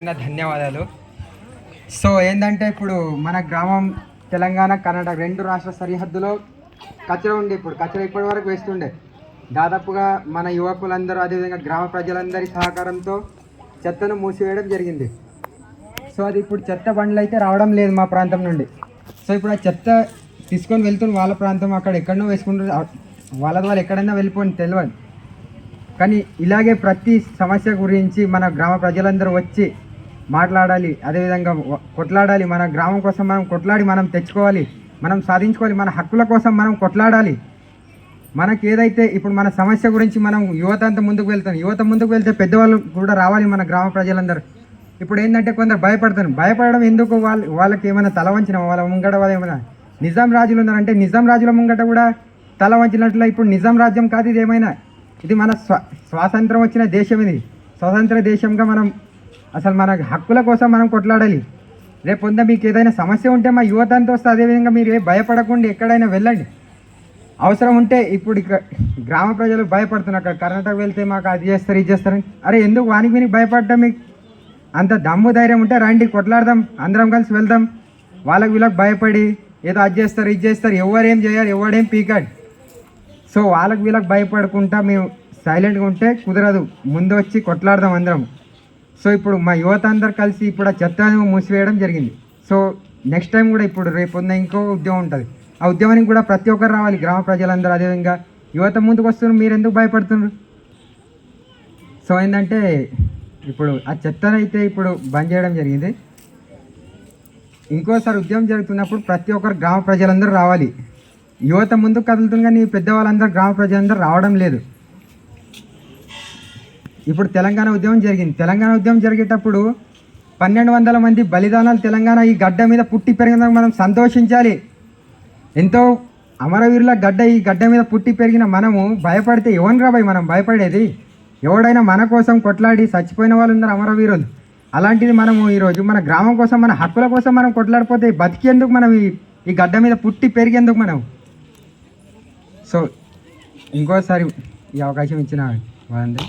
ధన్యవాదాలు. సో ఏంటంటే ఇప్పుడు మన గ్రామం తెలంగాణ కర్ణాటక రెండు రాష్ట్ర సరిహద్దులో కచరా ఉండే, ఇప్పుడు కచరా ఇప్పటి వరకు వేస్తుండే. దాదాపుగా మన యువకులందరూ అదేవిధంగా గ్రామ ప్రజలందరి సహకారంతో చెత్తను మూసివేయడం జరిగింది. సో అది ఇప్పుడు చెత్త బండ్లు అయితే రావడం లేదు మా ప్రాంతం నుండి. సో ఇప్పుడు ఆ చెత్త తీసుకొని వెళ్తున్న వాళ్ళ ప్రాంతం అక్కడ ఎక్కడనో వేసుకుంటారు, వాళ్ళ ఎక్కడైనా వెళ్ళిపోయి తెలియదు. కానీ ఇలాగే ప్రతి సమస్య గురించి మన గ్రామ ప్రజలందరూ వచ్చి మాట్లాడాలి, అదేవిధంగా కొట్లాడాలి. మన గ్రామం కోసం మనం కొట్లాడి మనం తెచ్చుకోవాలి, మనం సాధించుకోవాలి. మన హక్కుల కోసం మనం కొట్లాడాలి. మనకి ఏదైతే ఇప్పుడు మన సమస్య గురించి మనం యువత అంతా ముందుకు వెళ్తాం. యువత ముందుకు వెళ్తే పెద్దవాళ్ళు కూడా రావాలి మన గ్రామ ప్రజలందరూ. ఇప్పుడు ఏంటంటే కొందరు భయపడడం ఎందుకు? వాళ్ళకి ఏమైనా తల వంచిన వాళ్ళ ముంగట వాళ్ళు ఏమైనా నిజాం రాజులు ఉన్నారంటే నిజాం రాజుల ముంగట కూడా తల వంచినట్లు ఇప్పుడు నిజాం రాజ్యం కాదు ఇది. ఏమైనా ఇది మన స్వాతంత్రం వచ్చిన దేశం, ఇది స్వతంత్ర దేశంగా మనం అసలు మన హక్కుల కోసం మనం కొట్లాడాలి. రేపు పొంద మీకు ఏదైనా సమస్య ఉంటే మా యువత అంతా వస్తే అదేవిధంగా మీరు భయపడకుండా ఎక్కడైనా వెళ్ళండి. అవసరం ఉంటే ఇప్పుడు ఇక్కడ గ్రామ ప్రజలు భయపడుతున్నారు, అక్కడ కర్ణాటక వెళ్తే మాకు అది చేస్తారు ఇది చేస్తారని. అరే ఎందుకు వానికి వినికి భయపడటం? మీకు అంత దమ్ము ధైర్యం ఉంటే రండి, కొట్లాడదాం, అందరం కలిసి వెళ్దాం. వీళ్ళకి భయపడి ఏదో అది చేస్తారు ఇది చేస్తారు, ఎవరేం చేయరు, ఎవడేం పీకాడు. సో వీళ్ళకి భయపడకుండా మేము సైలెంట్గా ఉంటే కుదరదు, ముందు వచ్చి కొట్లాడదాం అందరం. సో ఇప్పుడు మా యువత అందరు కలిసి ఇప్పుడు ఆ చెత్తను మూసివేయడం జరిగింది. సో నెక్స్ట్ టైం కూడా ఇప్పుడు రేపు ఇంకో ఉద్యమం ఉంటుంది. ఆ ఉద్యమానికి కూడా ప్రతి ఒక్కరు రావాలి, గ్రామ ప్రజలందరూ. అదేవిధంగా యువత ముందుకు వస్తున్నారు, మీరు ఎందుకు భయపడుతున్నారు? సో ఏంటంటే ఇప్పుడు ఆ చెత్తను అయితే ఇప్పుడు బంద్ చేయడం జరిగింది. ఇంకోసారి ఉద్యమం జరుగుతున్నప్పుడు ప్రతి ఒక్కరు గ్రామ ప్రజలందరూ రావాలి. యువత ముందుకు కదులుతుంది కానీ పెద్దవాళ్ళందరూ గ్రామ ప్రజలందరూ రావడం లేదు. ఇప్పుడు తెలంగాణ ఉద్యమం జరిగింది. తెలంగాణ ఉద్యమం జరిగేటప్పుడు 1200 మంది బలిదానాలు తెలంగాణ ఈ గడ్డ మీద పుట్టి పెరిగిన మనం సంతోషించాలి. ఎంతో అమరవీరుల గడ్డ, ఈ గడ్డ మీద పుట్టి పెరిగిన మనము భయపడితే ఎవరిని రాబాయి మనం భయపడేది? ఎవడైనా మన కోసం కొట్లాడి చచ్చిపోయిన వాళ్ళు ఉన్నారు అమరవీరులు. అలాంటిది మనము ఈరోజు మన గ్రామం కోసం మన హక్కుల కోసం మనం కొట్లాడిపోతే బతికేందుకు? మనం ఈ గడ్డ మీద పుట్టి పెరిగేందుకు మనం? సో ఇంకోసారి ఈ అవకాశం ఇచ్చిన వాళ్ళందరూ